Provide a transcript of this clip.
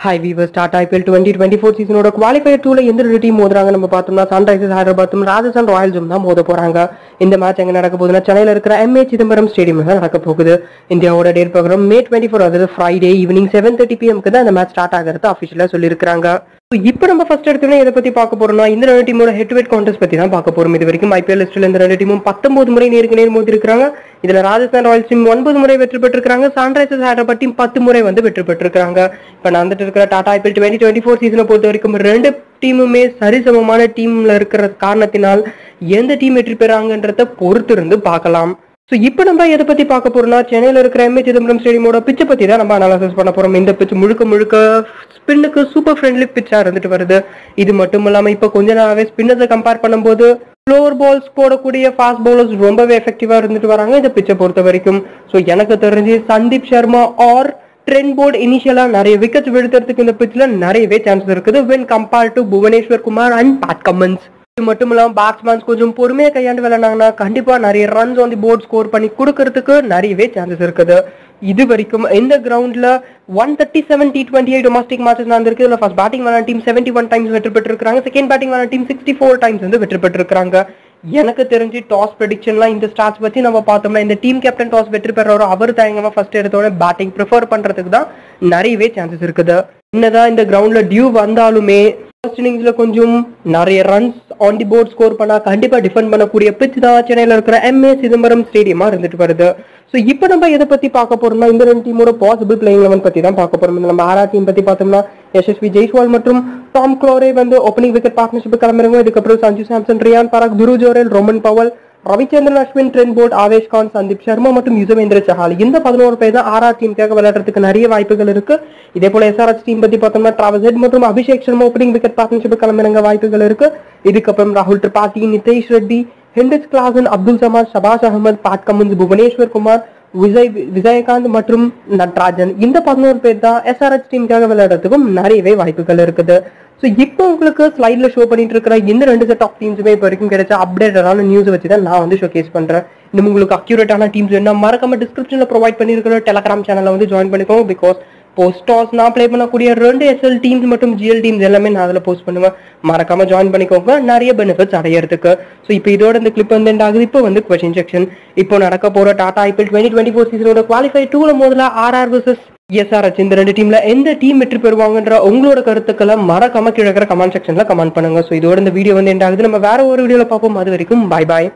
Hi viewers, Tata IPL 2024 சீசனோட qualifier 2ல எந்த ரெண்டு team மோதுறாங்க நம்ம பார்த்தோம்னா சன்ரைசர்ஸ் ஹைதராபாத்தும் ராஜஸ்தான் ராயல்ஸும் தான் மோத போறாங்க. இந்த மேட்ச் எங்க நடக்க போகுதுன்னா சென்னையில இருக்கிற MA சிதம்பரம் ஸ்டேடியம்ல தான் நடக்க போகுது. இந்தியாவோட டேட் ப்ரோகிராம் May 24, அதாவது ஃப்ரைடே ஈவினிங் 7:30 PM தான் இந்த மேட்ச் ஸ்டார்ட் ஆகிறது அஃபிஷியலா சொல்லியிருக்காங்க. இப்போ நம்ம ஃபர்ஸ்ட் எடுத்தோம்னா இதை பத்தி பார்க்க போறோம்னா இந்த ரெண்டு டீமோட ஹெட் டு ஹெட் கான்டெஸ்ட் பத்தி தான் பார்க்க போறோம். இது வரைக்கும் IPL லிஸ்ட்ல இந்த ரெண்டு டீமும் 19 முறை நேருக்கு நேர் மோதி இருக்காங்க. இதுல ராஜஸ்தான் ராயல்ஸ் டீம் 9 முறை வெற்றி பெற்றிருக்காங்க. சன்ரைசர்ஸ் ஹைதராபாத் டீம் 10 முறை வெற்றி பெற்றிருக்காங்க. இப்ப நடந்துட்டு இருக்கிற டாடா IPL 2024 சீசனை பொறுத்த வரைக்கும் ரெண்டு டீமுமே சரிசமமான டீம்ல இருக்கிற காரணத்தினால் எந்த டீம் வெற்றி பெறாங்கன்றத பொறுத்து இருந்து பார்க்கலாம். ஸோ இப்போ நம்ம எதை பத்தி பார்க்க போறோம்னா சென்னையில இருக்கிற MA சிதம்பரம் ஸ்டேடியமோட பிச்சை பத்தி தான் நம்ம அனாலிசிஸ் பண்ண போறோம். இந்த பிச் முழுக்க ஸ்பின்னுக்கு சூப்பர் ஃப்ரெண்ட்லி பிச்சா இருந்துட்டு வருது. இது மட்டும் இல்லாம இப்போ கொஞ்ச நாளாவே ஸ்பின்னர்ஸை கம்பேர் பண்ணும்போது ஸ்லோவர் பால்ஸ் போடக்கூடிய ஃபாஸ்ட் பவுலர்ஸ் ரொம்பவே எஃபெக்டிவா இருந்துட்டு வராங்க இந்த பிச்சை பொறுத்த வரைக்கும். ஸோ எனக்கு தெரிஞ்சு Sandeep Sharma or Trent Boult இனிஷியலா நிறைய விக்கெட்ஸ் விழுத்துறதுக்கு இந்த பிச்சில் நிறையவே சான்சஸ் இருக்குது when compare to Bhuvneshwar Kumar and Pat Cummins. இது மட்டும் இல்லாம பேட்ஸ்மேன்ஸ் கொஞ்சம் பொறுமையா கையாண்டு விளையாண்டாங்கன்னா கண்டிப்பா நிறைய runs on the board score பண்ணி கொடுக்கறதுக்கு நிறையவே சான்சஸ் இருக்குது. இது வரைக்கும் இந்த கிரவுண்ட்ல 137 T20 டொமஸ்டிக் மேட்சஸ் நடந்திருக்கு. இதுல ஃபர்ஸ்ட் பேட்டிங் விளையாட டீம் 71 டைம்ஸ் வெற்றி பெற்றிருக்காங்க. செகண்ட் பேட்டிங் விளையாட டீம் 64 டைம்ஸ் வெற்றி பெற்றிருக்காங்க. எனக்கு தெரிஞ்சு டாஸ் ப்ரெடிக்ஷன்லாம் இந்த ஸ்டாட்ஸ் வச்சு நம்ம பார்த்தோம்னா இந்த டீம் கேப்டன் டாஸ் வெற்றி பெறவரோ அவர் தயங்கமா ஃபர்ஸ்ட் எடுத்தோட பேட்டிங் ப்ரிஃபர் பண்றதுக்கு தான் நிறையவே சான்சஸ் இருக்குது. என்னதான் இந்த கிரவுண்ட்ல டியூ வந்தாலுமே ஃபர்ஸ்ட் இன்னிங்ஸ்ல கொஞ்சம் நிறைய runs on the board score பண்ணா கண்டிப்பா டிஃபெண்ட் பண்ணக்கூடிய பிச் தான் சென்னையில இருக்கிற MA சிதம்பரம் ஸ்டேடியமா இருந்துட்டு வருது. ஸோ இப்போ நம்ம எதை பத்தி பார்க்க போறோம்னா இந்த ரெண்டு டீமோட பாசிபிள் பிளேயிங் 11 பத்தி தான் பார்க்க போறோம். நம்ம ஆர்ஆர் டீம் பத்தி பார்த்தோம்னா யசஸ்வி ஜெய்ஸ்வால் மற்றும் Tom Kohler opening wicket partnership கிளம்புறாங்க. இதுக்கப்புறம் Sanju Samson, Riyan Parag, Dhruv Jurel, Rovman Powell, Ravichandran Ashwin, Trent Boult, Avesh Khan, Sandeep Sharma மற்றும் யுசவேந்திர சஹால் இந்த 11 பேர் தான் ஆர்ஆர் டீமுக்காக விளையாடுறதுக்கு நிறைய வாய்ப்புகள் இருக்கு. இதே போல SRH டீம் பத்தி பார்த்தோம்னா டிராவஸ் ஹெட் மற்றும் Abhishek Sharma opening wicket partnership கிளம்புறாங்க வாய்ப்புகள் இருக்கு. இதுக்கப்புறம் ராகுல் Tripathi, Nitish Reddy, Heinrich Klaasen, Abdul Samad, Shahbaz Ahmed, Pat Cummins, Bhuvneshwar Kumar, Vijayakanth மற்றும் நட்ராஜன் இந்த 11 பேர் தான் SRH டீமுக்காக விளையாடுறதுக்கும் நிறையவே வாய்ப்புகள் இருக்குது. ஸோ இப்போ உங்களுக்கு ஸ்லைட்ல ஷோ பண்ணிட்டு இருக்கிற இந்த ரெண்டு செட் ஆஃப் டீம்ஸுமே இப்போ வரைக்கும் கிடைச்ச அப்டேட்டடான நியூஸ் வச்சு தான் நான் ஷோகேஸ் பண்றேன். இன்னும் உங்களுக்கு அக்யூரேட்டான டீம்ஸ் வேணும் மறக்காம டிஸ்கிரிப்ஷன்ல ப்ரொவைட் பண்ணிருக்கிற டெலகிராம் சேனல்ல ஜாயின் பண்ணிக்கோங்க. பிகாஸ் போஸ்ட் டாஸ் நான் ப்ளே பண்ணக்கூடிய 2 SL டீம்ஸ் மற்றும் GL டீம்ஸ் எல்லாமே நான் அதில் போஸ்ட் பண்ணுவேன். மறக்காம ஜாயின் பண்ணிக்கோங்க நிறைய பெனிஃபிட்ஸ் அடையிறதுக்கு. ஸோ இப்போ இதோட இந்த கிளிப் எண்ட் ஆகுது. இப்போ கொஸ்டின் செக்ஷன். இப்போ நடக்க போற டாடா IPL 2024 சீசனோட குவாலிஃபை 2ல முதல்ல RR vs SRH இந்த ரெண்டு டீம்ல எந்த டீம் வெற்றி பெறுவாங்கன்ற உங்களோட கருத்துக்களை மறக்காம கீழே இருக்கிற கமெண்ட் செக்ஷன்ல கமெண்ட் பண்ணுங்க. ஸோ இதோட இந்த வீடியோ எண்ட் ஆகுது. நம்ம வேற ஒரு வீடியோல பார்ப்போம். அது வரைக்கும் பாய் பாய்.